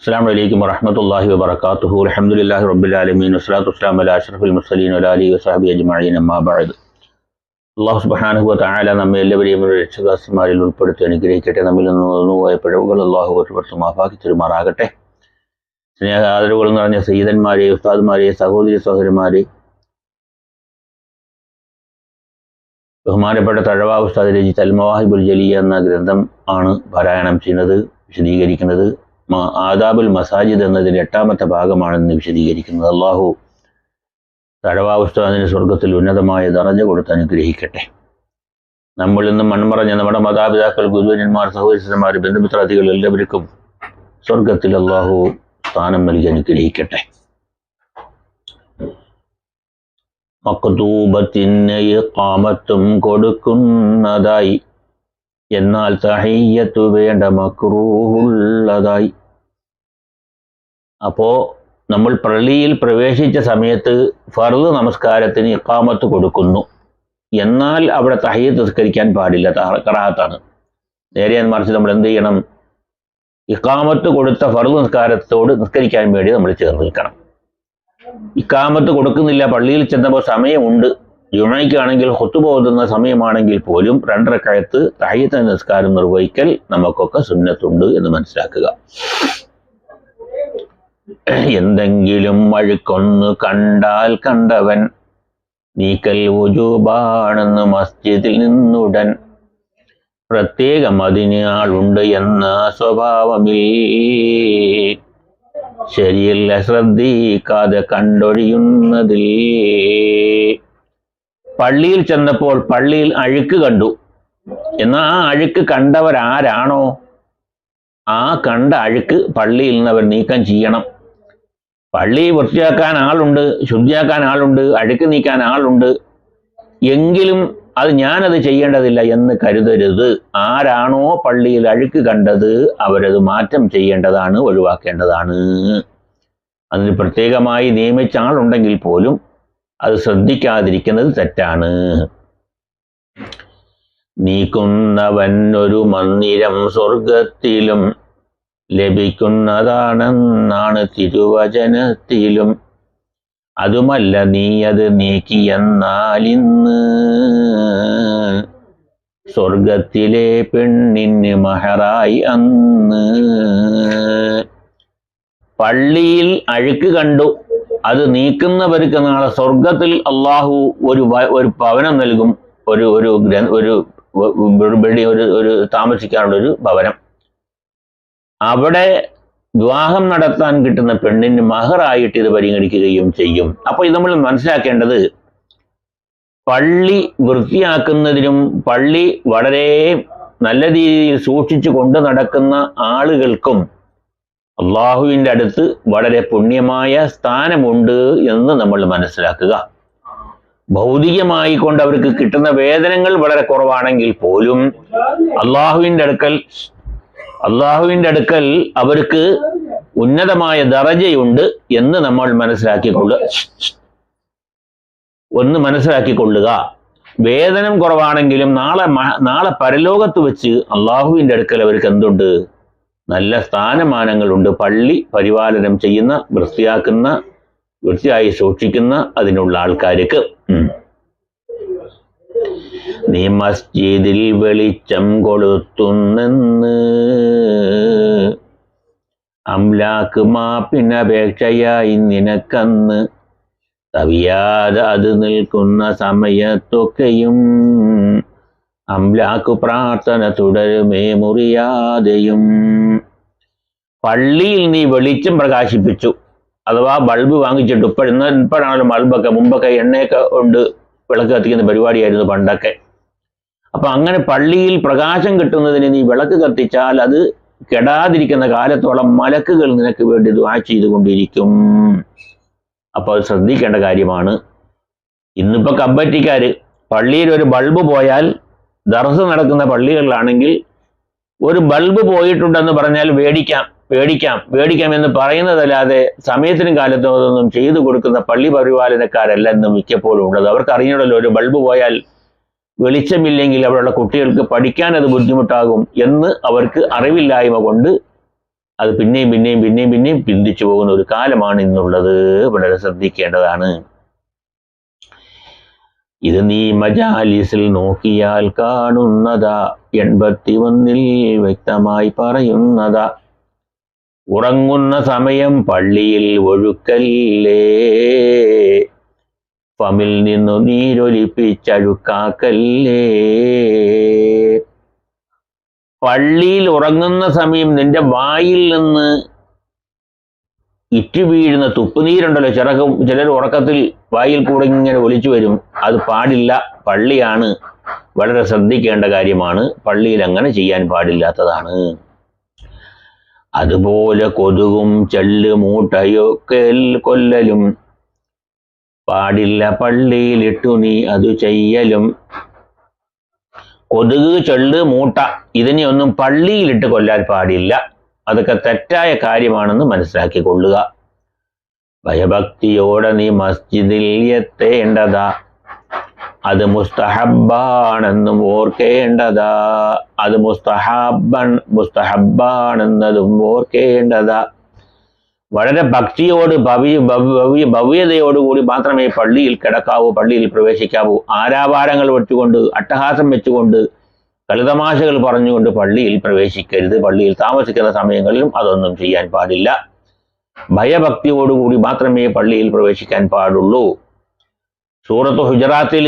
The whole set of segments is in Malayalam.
അസ്സലാമു അലൈക്കും വറഹ്മത്തുള്ളാഹി വബറകാതുഹു. അൽഹംദുലില്ലാഹി റബ്ബിൽ ആലമീൻ വസ്സലാത്തു വസ്സലാമു അലാ അഷ്റഫിൽ മുർസലീൻ വഅലാ ആലിഹി വസഹ്ബിഹി അജ്മഈൻ. അമ്മാ ബഅദ്. അല്ലാഹു സുബ്ഹാനഹു വതആല നമ്മെ എല്ലാവരെയും രക്ഷകർത്താക്കളിൽ ഉൾപ്പെടുത്തി അനുഗ്രഹിക്കട്ടെ. നമ്മിൽ നിന്ന് പോയ പിഴവുകൾ അല്ലാഹു പുറത്തു മാഫാക്കി തരുമാറാകട്ടെ. സ്നേഹ ആദരവുകൾ നിറഞ്ഞ സയ്യിദന്മാരെ, ഉസ്താദുമാരെ, സഹോദരി സഹോദരന്മാരെ, ബഹുമാനപ്പെട്ട തഴവ ഉസ്താദ് രചിച്ച അൽ മവാഹിബുൽ ജലിയ എന്ന ഗ്രന്ഥം ആണ് പാരായണം ചെയ്യുന്നത്, വിശദീകരിക്കുന്നത്. ആദാബുൽ മസാജിദ് എന്നതിൻ്റെ 8ാമത്തെ ഭാഗമാണെന്ന് വിശദീകരിക്കുന്നത്. അള്ളാഹു തഴവ ഉസ്താദിന് സ്വർഗത്തിൽ ഉന്നതമായ ദറജ കൊടുത്ത് അനുഗ്രഹിക്കട്ടെ. നമ്മളിൽ നിന്നും മൺമറഞ്ഞ നമ്മുടെ മാതാപിതാക്കൾ, ഗുരുവര്യന്മാർ, സഹോദരന്മാർ, ബന്ധുമിത്രാദികൾ എല്ലാവർക്കും സ്വർഗത്തിൽ അള്ളാഹു സ്ഥാനം നൽകി അനുഗ്രഹിക്കട്ടെ. മക്തൂബത്തിന് ഇഖാമത്തും കൊടുക്കുന്നതായി, എന്നാൽ തഹിയ്യത്തു വേണ്ട മക്റൂഹുള്ളതായി. അപ്പോൾ നമ്മൾ പള്ളിയിൽ പ്രവേശിച്ച സമയത്ത് ഫർദ് നമസ്കാരത്തിന് ഇഖാമത്ത് കൊടുക്കുന്നു, എന്നാൽ അവിടെ തഹിയ്യത്ത് നിസ്കരിക്കാൻ പാടില്ല, കറാഹത്താണ്. നേരെ മറിച്ച് നമ്മൾ എന്ത് ചെയ്യണം? ഇഖാമത്ത് കൊടുത്ത ഫർദ് നിസ്കാരത്തോട് നിസ്കരിക്കാൻ വേണ്ടി നമ്മൾ ചേർന്ന് നിൽക്കണം. ഇഖാമത്ത് കൊടുക്കുന്നില്ല, പള്ളിയിൽ ചെന്നപ്പോൾ സമയമുണ്ട്, ജുമയ്ക്കാണെങ്കിൽ ഖുതുബ ഓതുന്ന സമയമാണെങ്കിൽ പോലും 2 റക്അത്ത് തഹിയ്യത്ത് നിസ്കാരം നിർവഹിക്കൽ നമുക്കൊക്കെ സുന്നത്തുണ്ട് എന്ന് മനസ്സിലാക്കുക. എന്തെങ്കിലും അഴുക്കൊന്ന് കണ്ടാൽ കണ്ടവൻ നീക്കൽ വുജൂബാണെന്ന് മസ്ജിദിൽ നിന്നുടൻ, പ്രത്യേകം അതിന് ആളുണ്ട് എന്ന സ്വഭാവമിൽ, ശരിയല്ല ശ്രദ്ധിക്കാതെ കണ്ടൊഴിയുന്നതിൽ. പള്ളിയിൽ ചെന്നപ്പോൾ പള്ളിയിൽ അഴുക്ക് കണ്ടു, എന്നാൽ ആ അഴുക്ക് കണ്ടവരാരാണോ ആ കണ്ട അഴുക്ക് പള്ളിയിൽ നിന്ന് അവർ നീക്കം ചെയ്യണം. പള്ളി വൃത്തിയാക്കാൻ ആളുണ്ട്, ശുദ്ധിയാക്കാൻ ആളുണ്ട്, അഴുക്ക് നീക്കാൻ ആളുണ്ട്, എങ്കിലും അത് ഞാനത് ചെയ്യേണ്ടതില്ല എന്ന് കരുതരുത്. ആരാണോ പള്ളിയിൽ അഴുക്ക് കണ്ടത് അവരത് മാറ്റം ചെയ്യേണ്ടതാണ്, ഒഴിവാക്കേണ്ടതാണ്. അതിന് പ്രത്യേകമായി നിയമിച്ച ആളുണ്ടെങ്കിൽ പോലും അത് ശ്രദ്ധിക്കാതിരിക്കുന്നത് തെറ്റാണ്. നീക്കുന്നവൻ ഒരു മന്ദിരം സ്വർഗത്തിലും ലഭിക്കുന്നതാണെന്നാണ് തിരുവചനത്തിലും. അതുമല്ല നീ അത് നീക്കിയെന്നാൽ ഇന്ന് സ്വർഗത്തിലെ പെണ്ണിന് മഹറായി അന്ന്. പള്ളിയിൽ അഴുക്ക് കണ്ടു, അത് നീക്കുന്നവർക്ക് നാളെ സ്വർഗത്തിൽ അള്ളാഹു ഒരു ഭവനം നൽകും, ഒരു താമസിക്കാനുള്ളൊരു ഭവനം. അവിടെ വിവാഹം നടത്താൻ കിട്ടുന്ന പെണ്ണിന് മഹറായിട്ട് ഇത് പരിഗണിക്കുകയും ചെയ്യും. അപ്പോൾ ഇത് നമ്മൾ മനസ്സിലാക്കേണ്ടത്, പള്ളി വൃത്തിയാക്കുന്നതിനും പള്ളി വളരെ നല്ല രീതിയിൽ സൂക്ഷിച്ചു കൊണ്ട് നടക്കുന്ന ആളുകൾക്കും അള്ളാഹുവിൻ്റെ അടുത്ത് വളരെ പുണ്യമായ സ്ഥാനമുണ്ട് എന്ന് നമ്മൾ മനസ്സിലാക്കുക. ഭൗതികമായി കൊണ്ട് അവർക്ക് കിട്ടുന്ന വേതനങ്ങൾ വളരെ കുറവാണെങ്കിൽ പോലും അള്ളാഹുവിൻ്റെ അടുക്കൽ അവർക്ക് ഉന്നതമായ ദറജയുണ്ട് എന്ന് നമ്മൾ മനസ്സിലാക്കിക്കൊള്ളുക. വേതനം കുറവാണെങ്കിലും നാളെ പരലോകത്ത് വെച്ച് അള്ളാഹുവിൻ്റെ അടുക്കൽ അവർക്ക് എന്തുണ്ട്? നല്ല സ്ഥാനമാനങ്ങളുണ്ട്. പള്ളി പരിപാലനം ചെയ്യുന്ന, വൃത്തിയായി സൂക്ഷിക്കുന്ന അതിനുള്ള ആൾക്കാർക്ക്. നീ മസ്ജിദിൽ വെളിച്ചം കൊളുത്തുന്നെന്ന് അംലാക്ക് മാപ്പിനപേക്ഷയായി നിനക്കന്ന്, തവിയാതെ അത് നിൽക്കുന്ന സമയത്തൊക്കെയും അംലാക്ക് പ്രാർത്ഥന തുടരുമേ മുറിയാതെയും. പള്ളിയിൽ നീ വെളിച്ചം പ്രകാശിപ്പിച്ചു, അഥവാ ബൾബ് വാങ്ങിച്ചിട്ട്. ഇപ്പോഴാണല്ലോ ബൾബൊക്കെ, മുമ്പൊക്കെ എണ്ണയൊക്കെ കൊണ്ട് വിളക്ക് കത്തിക്കുന്ന പരിപാടിയായിരുന്നു പണ്ടൊക്കെ. അപ്പൊ അങ്ങനെ പള്ളിയിൽ പ്രകാശം കിട്ടുന്നതിന് നീ വിളക്ക് കത്തിച്ചാൽ അത് കെടാതിരിക്കുന്ന കാലത്തോളം മലക്കുകൾ നിനക്ക് വേണ്ടി ദുആ ചെയ്തുകൊണ്ടിരിക്കും. അപ്പോൾ അത് ശ്രദ്ധിക്കേണ്ട കാര്യമാണ്. ഇന്നിപ്പോ കമ്പറ്റിക്കാര് പള്ളിയിൽ ഒരു ബൾബ് പോയാൽ, ദർസ് നടക്കുന്ന പള്ളികളിലാണെങ്കിൽ ഒരു ബൾബ് പോയിട്ടുണ്ടെന്ന് പറഞ്ഞാൽ വേടിക്കാം എന്ന് പറയുന്നതല്ലാതെ സമയത്തിനും കാലത്തും അതൊന്നും ചെയ്തു കൊടുക്കുന്ന പള്ളി പരിപാലനക്കാരല്ല ഇന്ന് മിക്കപ്പോഴും ഉള്ളത്. അവർക്ക് അറിയണമല്ലോ, ഒരു ബൾബ് പോയാൽ വെളിച്ചമില്ലെങ്കിൽ അവിടെയുള്ള കുട്ടികൾക്ക് പഠിക്കാൻ അത് ബുദ്ധിമുട്ടാകും എന്ന് അവർക്ക് അറിവില്ലായ്മ കൊണ്ട് അത് പിന്നെയും പിന്നെയും പിന്നെയും പിന്നെയും പിന്തിച്ചു പോകുന്ന ഒരു കാലമാണ് ഇന്നുള്ളത്. വളരെ ശ്രദ്ധിക്കേണ്ടതാണ്. ഇത് നീ മജാലിസിൽ നോക്കിയാൽ കാണുന്നതാ, 81 വ്യക്തമായി പറയുന്നതാ. ഉറങ്ങുന്ന സമയം പള്ളിയിൽ ഒഴുക്കല്ലേ, ഫമിൽ നിന്നു നീരൊലിപ്പിച്ചഴുക്കാക്കല്ലേ. പള്ളിയിൽ ഉറങ്ങുന്ന സമയം നിന്റെ വായിൽ നിന്ന് ഇറ്റു വീഴുന്ന തുപ്പുനീരുണ്ടല്ലോ, ചിലർ ഉറക്കത്തിൽ വായിൽ കൂടെ ഇങ്ങനെ ഒലിച്ചു വരും. അത് പാടില്ല, പള്ളിയാണ്. വളരെ ശ്രദ്ധിക്കേണ്ട കാര്യമാണ്. പള്ളിയിൽ അങ്ങനെ ചെയ്യാൻ പാടില്ലാത്തതാണ്. അതുപോലെ കൊതുകും ചെള്ള് മൂട്ടയൊക്കെ കൊല്ലലും പാടില്ല, പള്ളിയിലിട്ടു നീ അത് ചെയ്യലും. കൊതുക്, ചെള്ള്, മൂട്ട ഇതിനെയൊന്നും പള്ളിയിലിട്ട് കൊല്ലാൻ പാടില്ല. അതൊക്കെ തെറ്റായ കാര്യമാണെന്ന് മനസ്സിലാക്കിക്കൊള്ളുക. ഭയഭക്തിയോടെ നീ മസ്ജിദിൽ എത്തേണ്ടതാ, അത് മുസ്തഹബാണെന്നും ഓർക്കേണ്ടതാ. അത് മുസ്തഹബാണെന്നതും ഓർക്കേണ്ടതാ. വളരെ ഭക്തിയോട് ഭവ്യതയോടുകൂടി മാത്രമേ പള്ളിയിൽ കിടക്കാവൂ, പള്ളിയിൽ പ്രവേശിക്കാവൂ. ആരാവാരങ്ങൾ വെച്ചുകൊണ്ട്, അട്ടഹാസം വെച്ചുകൊണ്ട്, കളിതമാശകൾ പറഞ്ഞുകൊണ്ട് പള്ളിയിൽ പ്രവേശിക്കരുത്. പള്ളിയിൽ താമസിക്കുന്ന സമയങ്ങളിലും അതൊന്നും ചെയ്യാൻ പാടില്ല. ഭയഭക്തിയോടുകൂടി മാത്രമേ പള്ളിയിൽ പ്രവേശിക്കാൻ പാടുള്ളൂ. സൂറത്ത് ഹുജറാത്തിൽ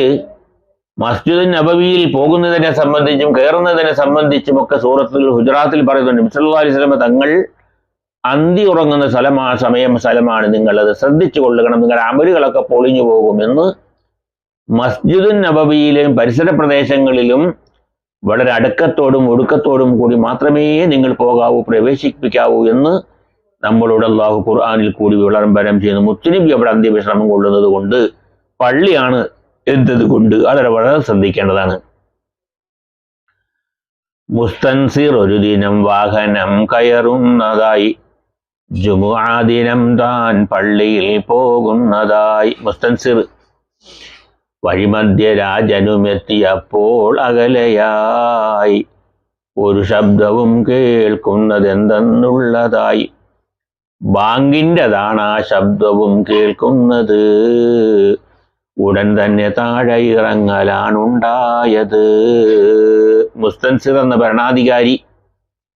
മസ്ജിദ് നബവിയിൽ പോകുന്നതിനെ സംബന്ധിച്ചും കയറുന്നതിനെ സംബന്ധിച്ചും ഒക്കെ സൂറത്തുൽ ഹുജറാത്തിൽ പറയുന്നുണ്ട്. നബി സല്ലല്ലാഹു അലൈഹി വസല്ലം തങ്ങൾ അന്തി ഉറങ്ങുന്ന സ്ഥലമാണ്, നിങ്ങളത് ശ്രദ്ധിച്ചു കൊള്ളുകണം, നിങ്ങളുടെ അമലുകളൊക്കെ പൊളിഞ്ഞു പോകുമെന്ന്. മസ്ജിദ് നബവിയിലും പരിസര പ്രദേശങ്ങളിലും വളരെ അടക്കത്തോടും ഒടുക്കത്തോടും കൂടി മാത്രമേ നിങ്ങൾ പോകാവൂ, പ്രവേശിപ്പിക്കാവൂ എന്ന് നമ്മളോട് അല്ലാഹു ഖുർആനിൽ കൂടി വിളംബരം ചെയ്യുന്നു. മുത്തുനബി അവിടെ അന്ത്യവിശ്രമം കൊള്ളുന്നത് കൊണ്ട്, പള്ളിയാണ് എന്തത് കൊണ്ട് വളരെ വളരെ ശ്രദ്ധിക്കേണ്ടതാണ്. മുസ്തൻസിർ ഒരു ദിനം വാഹനം കയറുന്നതായി, ജുമുഅ ദിനം താൻ പള്ളിയിൽ പോകുന്നതായി. മുസ്തൻസിർ വഴിമധ്യ രാജനുമെത്തിയപ്പോൾ അകലെയായി, ഒരു ശബ്ദവും കേൾക്കുന്നതെന്തെന്നുള്ളതായി. ബാങ്കിൻ്റെതാണ് ആ ശബ്ദവും കേൾക്കുന്നത്, ഉടൻ തന്നെ താഴെ ഇറങ്ങലാണുണ്ടായത്. മുസ്തൻസിർ എന്ന ഭരണാധികാരി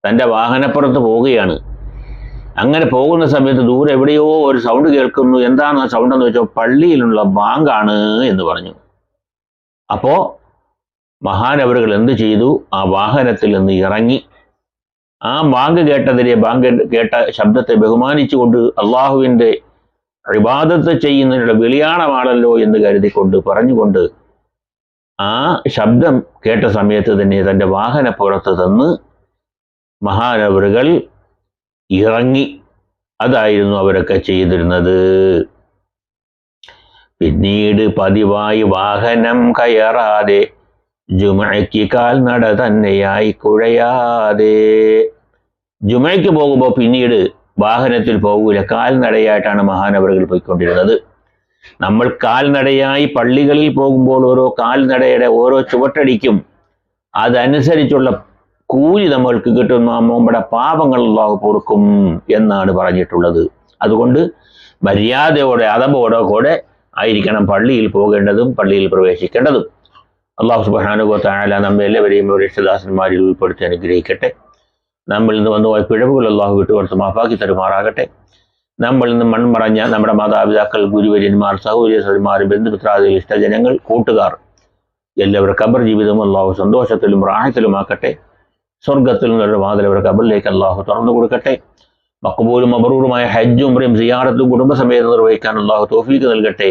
തൻ്റെ വാഹനപ്പുറത്ത് പോവുകയാണ്. അങ്ങനെ പോകുന്ന സമയത്ത് ദൂരെ എവിടെയോ ഒരു സൗണ്ട് കേൾക്കുന്നു. എന്താണ് ആ സൗണ്ട് എന്ന് വെച്ചാൽ പള്ളിയിലുള്ള ബാങ്കാണ് എന്ന് പറഞ്ഞു. അപ്പോ മഹാനവറുകൾ എന്ത് ചെയ്തു? ആ വാഹനത്തിൽ നിന്ന് ഇറങ്ങി. ആ ബാങ്ക് കേട്ട ശബ്ദത്തെ ബഹുമാനിച്ചുകൊണ്ട്, അള്ളാഹുവിൻ്റെ ഇബാദത്ത് ചെയ്യുന്നതിനുള്ള വെളിയാണമാണല്ലോ എന്ന് കരുതിക്കൊണ്ട് പറഞ്ഞുകൊണ്ട്, ആ ശബ്ദം കേട്ട സമയത്ത് തന്നെ തൻ്റെ വാഹനപ്പുറത്ത് നിന്ന് മഹാനവറുകൾ ഇറങ്ങി. അതായിരുന്നു അവരൊക്കെ ചെയ്തിരുന്നത്. പിന്നീട് പതിവായി വാഹനം കയറാതെ, ജുമഅയ്ക്ക് കാൽനട തന്നെയായി കുഴയാതെ. ജുമഅയ്ക്ക് പോകുമ്പോൾ പിന്നീട് വാഹനത്തിൽ പോകൂല, കാൽനടയായിട്ടാണ് മഹാനവറുകൾ പോയിക്കൊണ്ടിരുന്നത്. നമ്മൾ കാൽനടയായി പള്ളികളിൽ പോകുമ്പോൾ ഓരോ കാൽനടയുടെ ഓരോ ചുവട്ടടിക്കും അതനുസരിച്ചുള്ള കൂലി നമ്മൾക്ക് കിട്ടും. നമ്മുടെ പാപങ്ങൾ അല്ലാഹു പൊറുക്കും എന്നാണ് പറഞ്ഞിട്ടുള്ളത്. അതുകൊണ്ട് മര്യാദയോടെ അതബോടെ കൂടെ ആയിരിക്കണം പള്ളിയിൽ പോകേണ്ടതും പള്ളിയിൽ പ്രവേശിക്കേണ്ടതും. അല്ലാഹു സുബ്ഹാനഹു വ തആല നമ്മെ എല്ലാവരെയും രക്ഷദാസന്മാരിൽ ഉൾപ്പെടുത്തി അനുഗ്രഹിക്കട്ടെ. നമ്മളിൽ നിന്ന് വന്നുപോയ പിഴവുകൾ അല്ലാഹു വിട്ടുകൊടുത്ത് മാഫാക്കി തരുമാറാകട്ടെ. നമ്മളിൽ നിന്ന് മൺമറഞ്ഞ നമ്മുടെ മാതാപിതാക്കൾ, ഗുരുവര്യന്മാർ, സഹോദരന്മാർ, ബന്ധുമിത്രാദികൾ, ഇഷ്ടജനങ്ങൾ, കൂട്ടുകാർ എല്ലാവരുടെ ഖബർ ജീവിതം അല്ലാഹു സന്തോഷത്തിലും റാഹത്തിലുമാക്കട്ടെ. സ്വർഗത്തിൽ നിന്നുള്ള വാതിൽ അവരുടെ ഖബറിലേക്ക് അല്ലാഹു തുറന്നു കൊടുക്കട്ടെ. മഖ്ബൂലും മബ്റൂറുമായ ഹജ്ജും ഉംറയും സിയാറത്തും കുടുംബസമേതം നിർവഹിക്കാൻ അല്ലാഹു തൗഫീഖ് നൽകട്ടെ.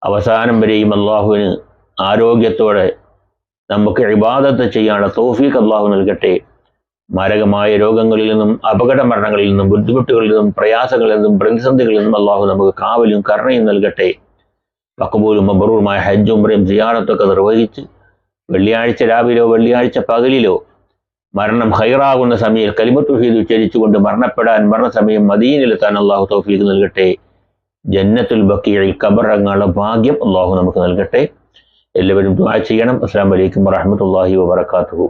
അവസാനം വരെയും അല്ലാഹുവിന് ആരോഗ്യത്തോടെ നമുക്ക് ഇബാദത്ത് ചെയ്യാനുള്ള തൗഫീഖ് അല്ലാഹു നൽകട്ടെ. മാരകമായ രോഗങ്ങളിൽ നിന്നും, അപകട മരണങ്ങളിൽ നിന്നും, ബുദ്ധിമുട്ടുകളിൽ നിന്നും, പ്രയാസങ്ങളിൽ നിന്നും, പ്രതിസന്ധികളിൽ നിന്നും അല്ലാഹു നമുക്ക് കാവലും കരുണയും നൽകട്ടെ. മഖ്ബൂലും മബ്റൂറുമായ ഹജ്ജും ഉംറയും സിയാറത്തൊക്കെ നിർവഹിച്ച് വെള്ളിയാഴ്ച രാവിലോ വെള്ളിയാഴ്ച പകലിലോ മരണം ഖൈറാകുന്ന സമയം കലിമത്ത് തൗഹീദ് ഉച്ചരിച്ചുകൊണ്ട് മരണപ്പെടാൻ, മരണസമയം മദീനയിലെത്താൻ അല്ലാഹു തൗഫീഖ് നൽകട്ടെ. ജന്നത്തുൽ ബഖീഇൽ ഖബറങ്ങാനുള്ള ഭാഗ്യം അല്ലാഹു നമുക്ക് നൽകട്ടെ. എല്ലാവരും ദുആ ചെയ്യണം. അസ്സലാമു അലൈക്കും വറഹ്മത്തുള്ളാഹി വബറകാതുഹു.